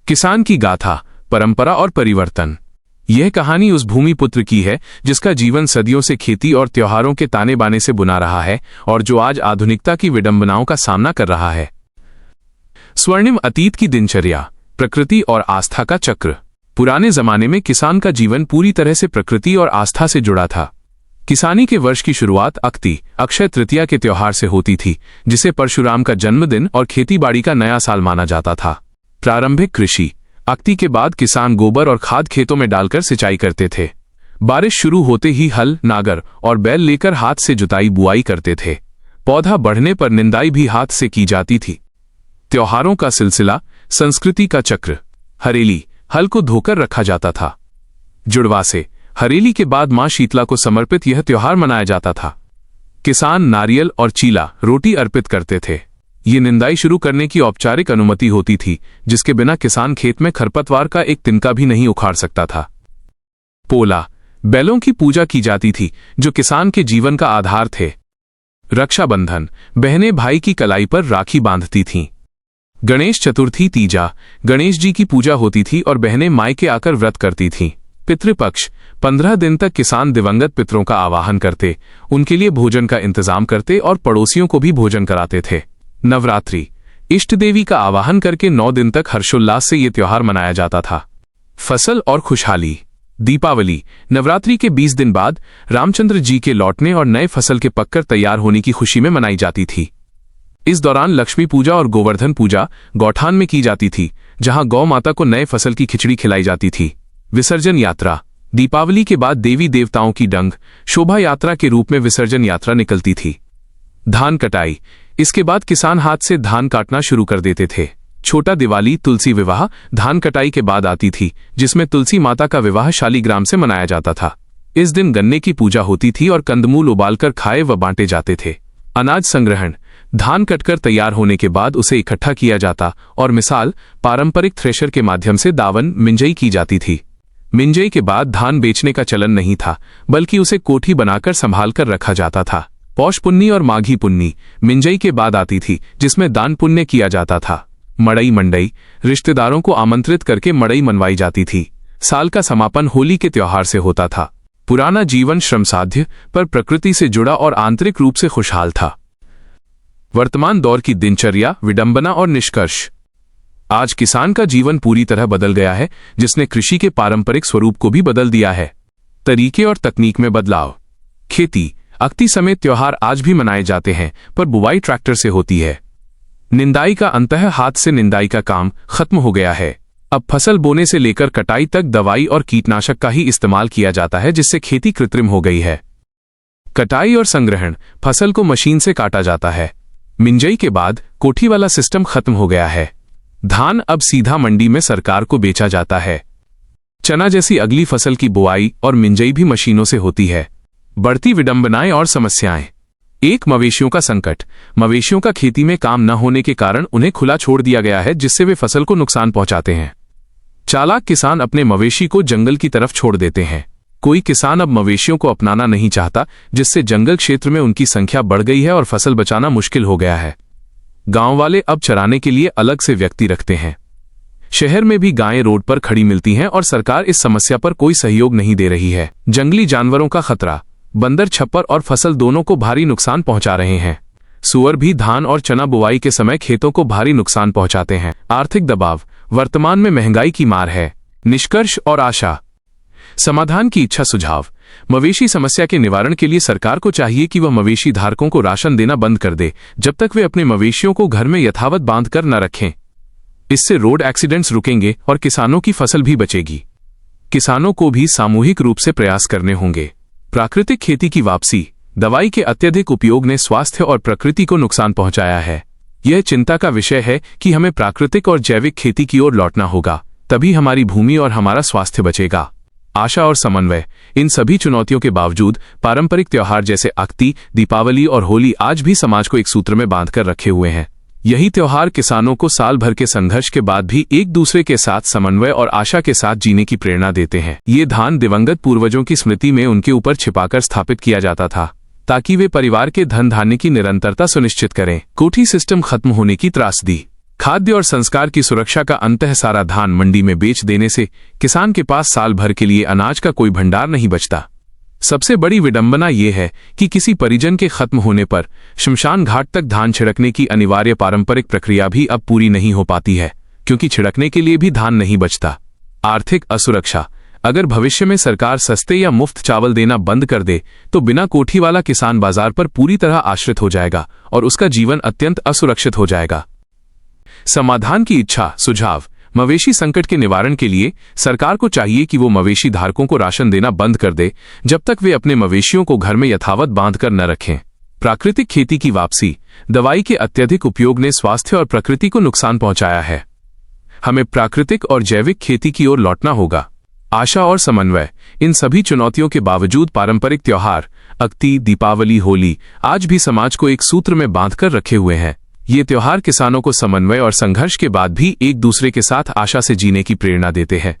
किसान की गाथा, परंपरा और परिवर्तन। यह कहानी उस भूमिपुत्र की है जिसका जीवन सदियों से खेती और त्योहारों के ताने बाने से बुना रहा है और जो आज आधुनिकता की विडंबनाओं का सामना कर रहा है। स्वर्णिम अतीत की दिनचर्या, प्रकृति और आस्था का चक्र। पुराने जमाने में किसान का जीवन पूरी तरह से प्रकृति और आस्था से जुड़ा था। किसानी के वर्ष की शुरुआत अक्ति, अक्षय तृतीया के त्योहार से होती थी, जिसे परशुराम का जन्मदिन और खेतीबाड़ी का नया साल माना जाता था। प्रारंभिक कृषि। अक्ति के बाद किसान गोबर और खाद खेतों में डालकर सिंचाई करते थे। बारिश शुरू होते ही हल, नागर और बैल लेकर हाथ से जुताई बुआई करते थे। पौधा बढ़ने पर निंदाई भी हाथ से की जाती थी। त्योहारों का सिलसिला, संस्कृति का चक्र। हरेली, हल को धोकर रखा जाता था। जुड़वासे, हरेली के बाद मां शीतला को समर्पित यह त्योहार मनाया जाता था। किसान नारियल और चीला, रोटी अर्पित करते थे। ये निंदाई शुरू करने की औपचारिक अनुमति होती थी, जिसके बिना किसान खेत में खरपतवार का एक तिनका भी नहीं उखाड़ सकता था। पोला, बैलों की पूजा की जाती थी जो किसान के जीवन का आधार थे। रक्षाबंधन, बहनें भाई की कलाई पर राखी बांधती थीं। गणेश चतुर्थी, तीजा, गणेश जी की पूजा होती थी और बहनें मायके आकर व्रत करती थीं। पितृपक्ष, 15 दिन तक किसान दिवंगत पितरों का आवाहन करते, उनके लिए भोजन का इंतजाम करते और पड़ोसियों को भी भोजन कराते थे। नवरात्रि, इष्ट देवी का आवाहन करके 9 दिन तक हर्षोल्लास से ये त्योहार मनाया जाता था। फसल और खुशहाली। दीपावली, नवरात्रि के 20 दिन बाद रामचंद्र जी के लौटने और नए फसल के पककर तैयार होने की खुशी में मनाई जाती थी। इस दौरान लक्ष्मी पूजा और गोवर्धन पूजा गौठान में की जाती थी, जहां गौ माता को नए फसल की खिचड़ी खिलाई जाती थी। विसर्जन यात्रा, दीपावली के बाद देवी देवताओं की डंग शोभा यात्रा के रूप में विसर्जन यात्रा निकलती थी। धान कटाई, इसके बाद किसान हाथ से धान काटना शुरू कर देते थे। छोटा दिवाली, तुलसी विवाह धान कटाई के बाद आती थी, जिसमें तुलसी माता का विवाह शालीग्राम से मनाया जाता था। इस दिन गन्ने की पूजा होती थी और कंदमूल उबालकर खाए व बांटे जाते थे। अनाज संग्रहण, धान कटकर तैयार होने के बाद उसे इकट्ठा किया जाता और मिसाल पारंपरिक थ्रेशर के माध्यम से दावन मिंजई की जाती थी। मिंजई के बाद धान बेचने का चलन नहीं था, बल्कि उसे कोठी बनाकर संभाल कर रखा जाता था। पौष पुन्नी और माघी पुन्नी मिंजई के बाद आती थी, जिसमें दान पुण्य किया जाता था। मड़ई मंडई, रिश्तेदारों को आमंत्रित करके मड़ई मनवाई जाती थी। साल का समापन होली के त्योहार से होता था। पुराना जीवन श्रमसाध्य पर प्रकृति से जुड़ा और आंतरिक रूप से खुशहाल था। वर्तमान दौर की दिनचर्या, विडंबना और निष्कर्ष। आज किसान का जीवन पूरी तरह बदल गया है, जिसने कृषि के पारंपरिक स्वरूप को भी बदल दिया है। तरीके और तकनीक में बदलाव। खेती, अक्ति समेत त्योहार आज भी मनाए जाते हैं, पर बुवाई ट्रैक्टर से होती है। निंदाई का अंततः हाथ से निंदाई का काम खत्म हो गया है। अब फसल बोने से लेकर कटाई तक दवाई और कीटनाशक का ही इस्तेमाल किया जाता है, जिससे खेती कृत्रिम हो गई है। कटाई और संग्रहण, फसल को मशीन से काटा जाता है। मिंजई के बाद कोठी वाला सिस्टम खत्म हो गया है। धान अब सीधा मंडी में सरकार को बेचा जाता है। चना जैसी अगली फसल की बुआई और मिंजई भी मशीनों से होती है। बढ़ती विडंबनाएं और समस्याएं। एक, मवेशियों का संकट। मवेशियों का खेती में काम न होने के कारण उन्हें खुला छोड़ दिया गया है, जिससे वे फसल को नुकसान पहुंचाते हैं। चालाक किसान अपने मवेशी को जंगल की तरफ छोड़ देते हैं। कोई किसान अब मवेशियों को अपनाना नहीं चाहता, जिससे जंगल क्षेत्र में उनकी संख्या बढ़ गई है और फसल बचाना मुश्किल हो गया है। गांव वाले अब चराने के लिए अलग से व्यक्ति रखते हैं। शहर में भी गायें रोड पर खड़ी मिलती हैं और सरकार इस समस्या पर कोई सहयोग नहीं दे रही है। जंगली जानवरों का खतरा। बंदर, छप्पर और फसल दोनों को भारी नुकसान पहुंचा रहे हैं। सुअर भी धान और चना बुवाई के समय खेतों को भारी नुकसान पहुंचाते हैं। आर्थिक दबाव। वर्तमान में महंगाई की मार है। निष्कर्ष और आशा। समाधान की इच्छा, सुझाव। मवेशी समस्या के निवारण के लिए सरकार को चाहिए कि वह मवेशी धारकों को राशन देना बंद कर दे, जब तक वे अपने मवेशियों को घर में यथावत बांध कर न रखें। इससे रोड एक्सीडेंट्स रुकेंगे और किसानों की फसल भी बचेगी। किसानों को भी सामूहिक रूप से प्रयास करने होंगे। प्राकृतिक खेती की वापसी। दवाई के अत्यधिक उपयोग ने स्वास्थ्य और प्रकृति को नुकसान पहुंचाया है। यह चिंता का विषय है कि हमें प्राकृतिक और जैविक खेती की ओर लौटना होगा, तभी हमारी भूमि और हमारा स्वास्थ्य बचेगा। आशा और समन्वय। इन सभी चुनौतियों के बावजूद पारंपरिक त्योहार जैसे अक्ति, दीपावली और होली आज भी समाज को एक सूत्र में बांधकर रखे हुए हैं। यही त्योहार किसानों को साल भर के संघर्ष के बाद भी एक दूसरे के साथ समन्वय और आशा के साथ जीने की प्रेरणा देते हैं। ये धान दिवंगत पूर्वजों की स्मृति में उनके ऊपर छिपाकर स्थापित किया जाता था, ताकि वे परिवार के धन धान्य की निरंतरता सुनिश्चित करें। कोठी सिस्टम खत्म होने की त्रासदी। खाद्य और संस्कार की सुरक्षा का अंततः सारा धान मंडी में बेच देने से किसान के पास साल भर के लिए अनाज का कोई भंडार नहीं बचता। सबसे बड़ी विडंबना यह है कि किसी परिजन के खत्म होने पर शमशान घाट तक धान छिड़कने की अनिवार्य पारंपरिक प्रक्रिया भी अब पूरी नहीं हो पाती है, क्योंकि छिड़कने के लिए भी धान नहीं बचता। आर्थिक असुरक्षा। अगर भविष्य में सरकार सस्ते या मुफ्त चावल देना बंद कर दे तो बिना कोठी वाला किसान बाजार पर पूरी तरह आश्रित हो जाएगा और उसका जीवन अत्यंत असुरक्षित हो जाएगा। समाधान की इच्छा। सुझाव। मवेशी संकट के निवारण के लिए सरकार को चाहिए कि वो मवेशी धारकों को राशन देना बंद कर दे जब तक वे अपने मवेशियों को घर में यथावत बांधकर न रखें। प्राकृतिक खेती की वापसी। दवाई के अत्यधिक उपयोग ने स्वास्थ्य और प्रकृति को नुकसान पहुंचाया है। हमें प्राकृतिक और जैविक खेती की ओर लौटना होगा। आशा और समन्वय। इन सभी चुनौतियों के बावजूद पारंपरिक त्योहार अक्ति, दीपावली, होली आज भी समाज को एक सूत्र में बांधकर रखे हुए हैं। ये त्योहार किसानों को समन्वय और संघर्ष के बाद भी एक दूसरे के साथ आशा से जीने की प्रेरणा देते हैं।